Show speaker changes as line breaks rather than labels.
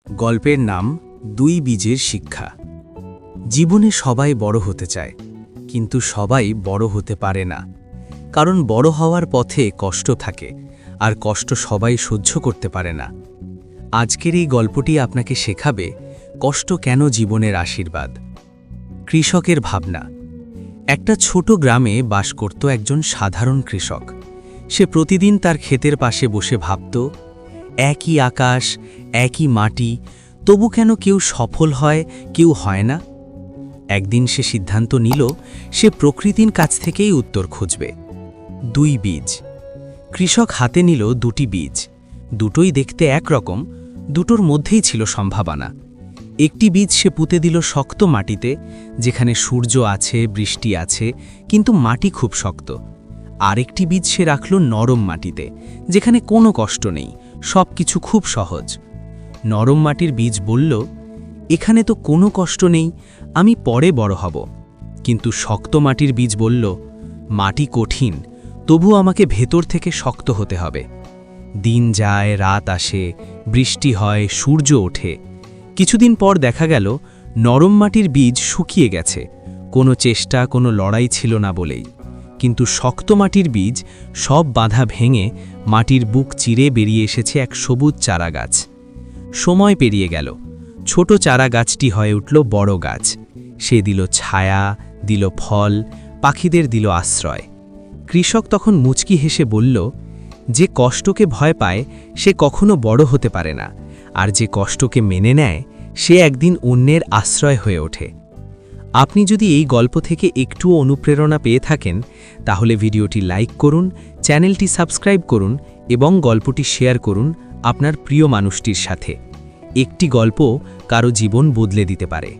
গল্পের নাম দুই বীজের শিক্ষা। জীবনে সবাই বড় হতে চায়, কিন্তু সবাই বড় হতে পারে না। কারণ বড় হওয়ার পথে কষ্ট থাকে, আর কষ্ট সবাই সহ্য করতে পারে না। আজকের এই গল্পটি আপনাকে শেখাবে কষ্ট কেন জীবনের আশীর্বাদ। কৃষকের ভাবনা। একটা ছোট গ্রামে বাস করত একজন সাধারণ কৃষক। সে প্রতিদিন তার ক্ষেতের পাশে বসে ভাবত, একই আকাশ, একই মাটি, তবু কেন কেউ সফল হয়, কেউ হয় না। একদিন সে সিদ্ধান্ত নিল, সে প্রকৃতির কাছ থেকেই উত্তর খুঁজবে। দুই বীজ। কৃষক হাতে নিল দুটি বীজ। দুটোই দেখতে একরকম, দুটোর মধ্যেই ছিল সম্ভাবনা। একটি বীজ সে পুঁতে দিল শক্ত মাটিতে, যেখানে সূর্য আছে, বৃষ্টি আছে, কিন্তু মাটি খুব শক্ত। আরেকটি বীজ সে রাখল নরম মাটিতে, যেখানে কোনো কষ্ট নেই, সব কিছু খুব সহজ। নরম মাটির বীজ বলল, এখানে তো কোনো কষ্ট নেই, আমি পরে বড় হব। কিন্তু শক্ত মাটির বীজ বলল, মাটি কঠিন, তবু আমাকে ভেতর থেকে শক্ত হতে হবে। দিন যায়, রাত আসে, বৃষ্টি হয়, সূর্য ওঠে। কিছুদিন পর দেখা গেল নরম মাটির বীজ শুকিয়ে গেছে, কোনো চেষ্টা, কোনো লড়াই ছিল না বলেই। কিন্তু শক্ত মাটির বীজ সব বাধা ভেঙে মাটির বুক চিরে বেরিয়ে এসেছে এক সবুজ চারা গাছ। সময় পেরিয়ে গেল, ছোট চারা গাছটি হয়ে উঠল বড় গাছ। সে দিল ছায়া, দিল ফল, পাখিদের দিল আশ্রয়। কৃষক তখন মুচকি হেসে বলল, যে কষ্টকে ভয় পায় সে কখনো বড় হতে পারে না, আর যে কষ্টকে মেনে নেয় সে একদিন অন্যের আশ্রয় হয়ে ওঠে। আপনি যদি এই গল্প থেকে একটুও অনুপ্রেরণা পেয়ে থাকেন, তাহলে ভিডিওটি লাইক করুন, চ্যানেলটি সাবস্ক্রাইব করুন এবং গল্পটি শেয়ার করুন আপনার প্রিয় মানুষটির সাথে। একটি গল্প কারো জীবন বদলে দিতে পারে।